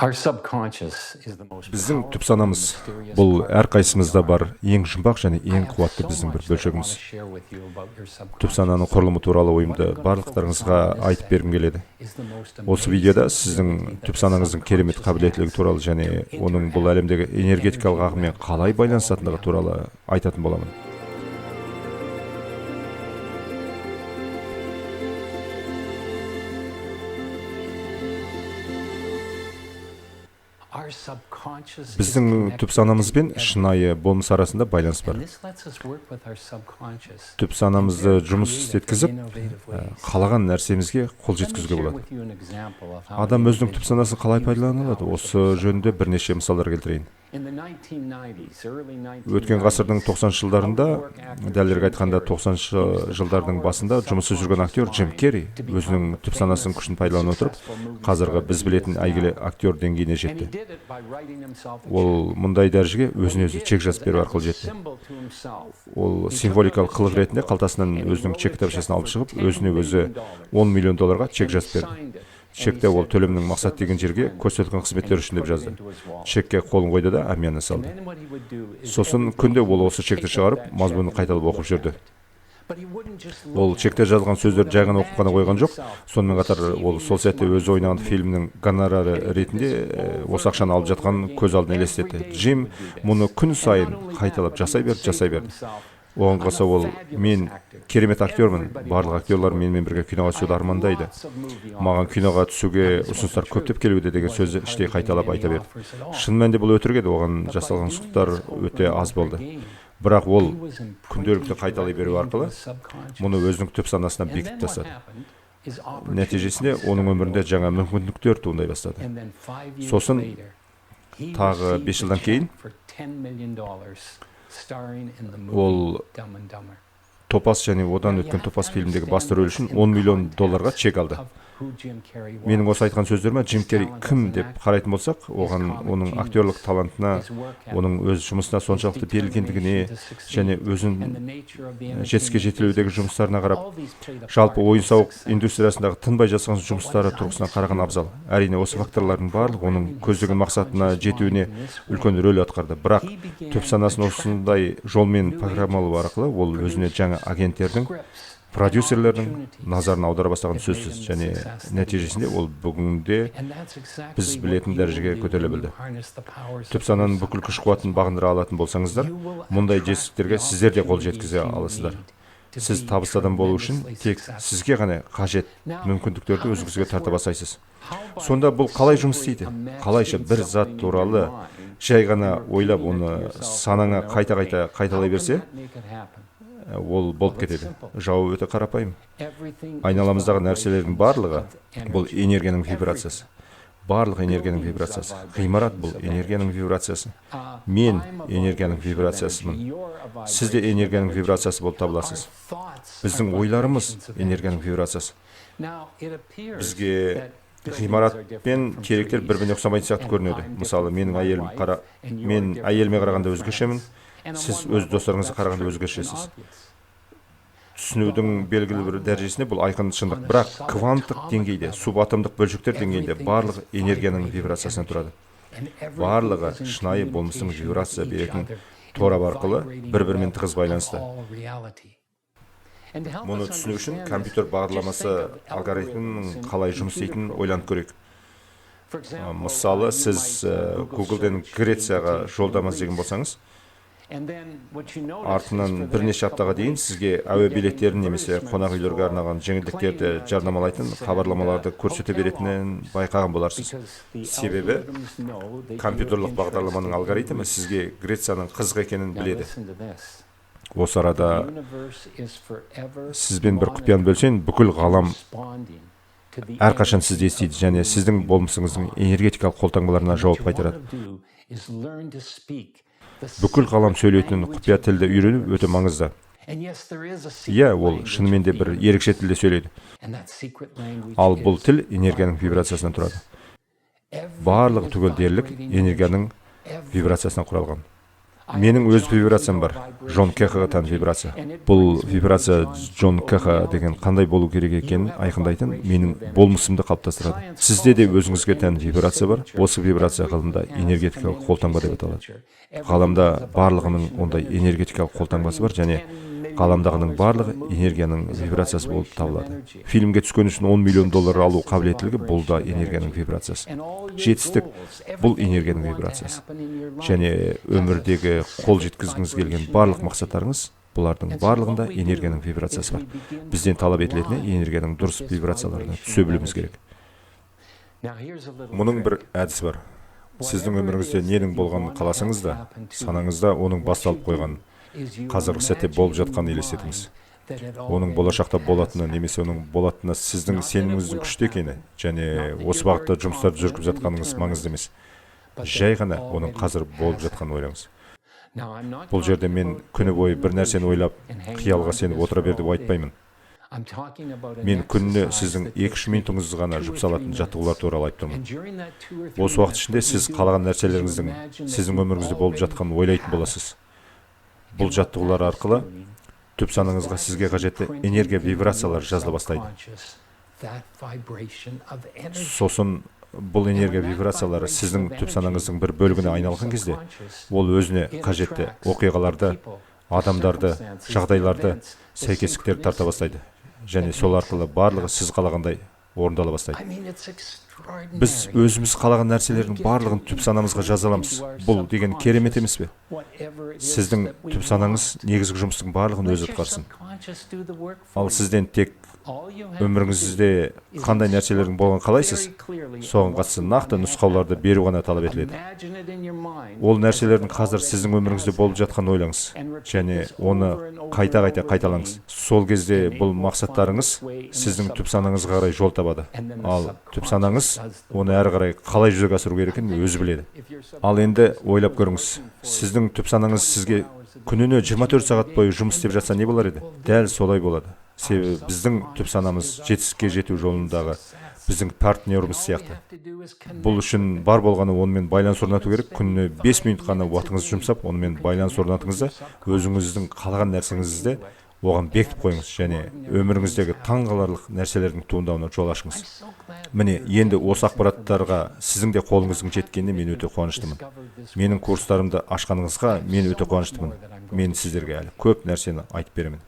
Біздің түп санамыз бұл әрқайсымызда бар ең жұмбақ және ең қуатты біздің бір бөлшегіміз. Түп сананың құрылымы туралы ойымды барлықтарыңызға айтып бергім келеді. Осы видеода сіздің түп санаңыздың керемет қабілеттілігі туралы және оның бұл әлемдегі энергетикалық ағыммен қалай байланысатындығы туралы айтатын боламын. Біздің түп санамыз бен шынайы болмыс арасында байланыс бар. Түп санамызды жұмыс істеткізіп, қалаған нәрсемізге қол жеткізуге болады. Адам өзінің түп санасын қалай пайдалана алады? Осы жөнінде бірнеше мысалдар келтірейін. Өткен ғасырдың 90 жылдарында, дәлірек айтқанда 90 жылдардың басында жұмысы жүрген актер Джим Керри өзінің түп санасының күшін пайдалана отырып, қазіргі біз білетін әйгілі актер деңгейіне жетті. Ол мұндай дәрежеге өзіне-өзі чек жазып беру арқылы жетті. Ол символикалық қылық ретінде қалтасынан өзінің чек кітапшасын алып шығып, өзіне-өзі $10 миллион чек жазып берді. Чекте ол төлемнің мақсат деген жерге көрсетілген қызметтер үшін деп жазды. Чекке қолын қойды да әмияны салды. Сосын күнде ол осы чекті шығарып, мазмұнын қайталап оқып жүрді. Ол чекте жазылған сөздер жай ғана оқып қана қойған жоқ. Сонымен қатар ол сол сәтте өзі ойнаған фильмнің гонорары ретінде осы ақшаны алып жатқан көз алдына елестетті. Джим мұны күн сайын қайталап жасай берді. Оған қоса ол мен керемет актермін, барлық актерлар менімен бірге киноға түсуді армандайды. Маған киноға түсуге ұсыныстар көптеп келуде деген сөзді іштей қайталап айта берді. Шын мәнінде бұл өтірік еді, оған жасалған ұсыныстар өте аз болды. Бірақ ол күнделікті қайталай беру арқылы мұны өзінің түп санасына бекітіп тастады. Нәтижесінде оның өмірінде жаңа мүмкіндіктер туындай бастады. Сосын тағы 5 жылдан кейін ол Топас және одан өткен Топас фильмдегі басты рөл үшін $10 миллион чек алды. Менің осы айтқан сөздеріме Джим Керри кім деп қарайтын болсақ, оған оның актерлік талантына, оның өз жұмысына соншалықты берілгендігіне және өзін жетістікке жетелеудегі жұмыстарына қарап, жалпы ойын-сауық индустриясындағы тынбай жасаған жұмыстары тұрғысынан қараған абзал. Әрине осы факторлардың барлығы оның көздеген мақсатына жетуіне үлкен рөл атқарды. Бірақ түп санасын осындай жолмен программалау арқылы ол өзіне жаңа агенттердің, продюсерлердің назарын аудара бастаған сөзсіз, және нәтижесінде ол бүгінде біз білетін дәрежеге көтеріле білді. Түп сананың бүкіл күш-қуатын бағындыра алатын болсаңыздар, мұндай жетістіктерге сіздер де қол жеткізе аласыздар. Сіз табысты адам болу үшін тек сізге ғана қажет мүмкіндіктерді өзіңізге тарта бастайсыз. Сонда бұл қалай жұмыс істейді? Қалайша бір зат туралы жай ғана ойлап, оны санаңа қайта-қайта қайталай берсе, ол болып кетеді. Жауабы өте қарапайым. Айналамыздағы нәрселердің барлығы бұл энергияның вибрациясы. Барлық энергияның вибрациясы. Ғимарат бұл энергияның вибрациясы. Мен энергияның вибрациясымын. Сіз де энергияның вибрациясы болып табыласыз. Біздің ойларымыз энергияның вибрациясы. Бізге ғимарат пен керектер бір-біріне ұқсамайтын сияқты көрінеді. Мысалы, мен әйеліме қарағанда өзгешемін. Сіз өз достарыңызға қарағанда өзгешесіз. Түсінудің белгілі бір дәрежесінде бұл айқын шындық. Бірақ кванттық деңгейде, субатомдық бөлшектер деңгейінде барлығы энергияның вибрациясынан тұрады. Барлығы шынайы болмыстың вибрация беретін торап арқылы бір-бірімен тығыз байланысты. Мұны түсіну үшін компьютер бағдарламасы алгоритмінің қалай жұмыс істейтінін ойланып көрейік. Мысалы, сіз Google-ден Грецияға жолдама іздеген болсаңыз, артынан бірнеше аптаға дейін сізге әуе билеттерін немесе қонақ үйлерге арналған жеңілдіктерді жарнамалайтын хабарламаларды көрсете беретінін байқаған боларсыз. Себебі компьютерлік бағдарламаның алгоритмі сізге Грецияның қызық екенін біледі. Осы арада сізбен бір құпияны бөлсең, бүкіл ғалам әрқашан сізді естиді және сіздің болмысыңыздың энергетикалық қолтаңбаларына жауап қайтарады. Бүкіл ғалам сөйлейтін құпия тілді үйрену өте маңызды. Иә, ол шынымен де бір ерекше тілде сөйлейді. Ал бұл тіл энергияның вибрациясынан тұрады. Барлығы түгел дерлік энергияның вибрациясынан құралған. Менің өз вибрациям бар. Джон Кехаға тән вибрация. Бұл вибрация Джон Кеха деген қандай болу керек екенін айқындайтын менің болмысымды қалыптастырады. Сізде де өзіңізге тән вибрация бар. Осы вибрация ғылымда энергетикалық қолтаңба деп аталады. Ғаламда барлығының ондай энергетикалық қолтаңбасы бар және ғаламдағының барлығы энергияның вибрациясы болып табылады. Фильмге түскен үшін 10 миллион доллар алу қабілеттілігі бұл да энергияның вибрациясы. Жетістік бұл энергияның вибрациясы. Және өмірдегі қол жеткізгіңіз келген барлық мақсаттарыңыз бұлардың барлығында энергияның вибрациясы бар. Бізден талап етілетіні энергияның дұрыс вибрацияларына түсе білуіміз керек. Мұның бір әдісі бар. Сіздің өміріңізде ненің болғанын қаласаңыз да, санаңызда оның басталып қойған қазіргі сәтте болып жатқанын елестетіңіз. Оның болашақта болатыны немесе оның болатыны сіздің сеніміңіздің күшті екені және осы бағытта жұмыстарды жүргізіп жатқаныңыз маңызды емес. Жай ғана оның қазір болып жатқанын ойлаңыз. Бұл жерде мен күні бойы бір нәрсені ойлап, қиялға сеніп отыра бер деп айтпаймын. Мен күніне сіздің 2-3 минутыңыз ғана жұмсалатын жаттығулар туралы айтып тұрмын. Осы уақыт ішінде сіз қалаған нәрселеріңіздің сіздің өміріңізде болып жатқанын ойлайтын боласыз. Бұл жаттығулар арқылы түп санаңызға сізге қажетті энергия вибрациялары жазыла бастайды. Сосын бұл энергия вибрациялары сіздің түп санаңыздың бір бөлігіне айналған кезде, ол өзіне қажетті оқиғаларды, адамдарды, жағдайларды, сәйкестіктерді тарта бастайды. Және сол арқылы барлығы сіз қалағандай орындала бастайды. Біз өзіміз қалаған нәрселердің барлығын түп санамызға жаза аламыз. Бұл деген керемет емес пе? Сіздің түп санаңыз негізгі жұмыстың барлығын өзі атқарсын. Ал сізден тек өміріңізде қандай нәрселердің болғанын қалайсыз, соған қатысты нақты нұсқауларды беру ғана талап етіледі. Ол нәрселердің қазір сіздің өміріңізде болып жатқанын ойлаңыз және оны қайта-қайта қайталаңыз. Сол кезде бұл мақсаттарыңыз сіздің түп санаңызға қарай жол табады. Ал түп санаңыз оны әрі қарай қалай жүзеге асыру керек екенін өзі біледі. Ал енді ойлап көріңіз, сіздің түп санаңыз сізге күніне 24 сағат бойы жұмыс істеп жатса не болар еді? Дәл солай болады. Себебі біздің түп санамыз жетістікке жету жолындағы біздің партнеріміз сияқты. Бұл үшін бар болғаны онымен байланыс орнату керек. Күніне 5 минут қана уақытыңызды жұмсап, онымен байланыс орнатыңыз да өзіңіздің қалаған нәрсеңізді оған бекітіп қойыңыз және өміріңіздегі таңғаларлық нәрселердің туындауына жол ашыңыз. Міне, енді осы ақпараттарға сіздің де қолыңыздың жеткеніне мен өте қуаныштымын. Менің курстарымды ашқаныңызға мен өте қуаныштымын. Мен сіздерге әлі көп нәрсені айтып беремін.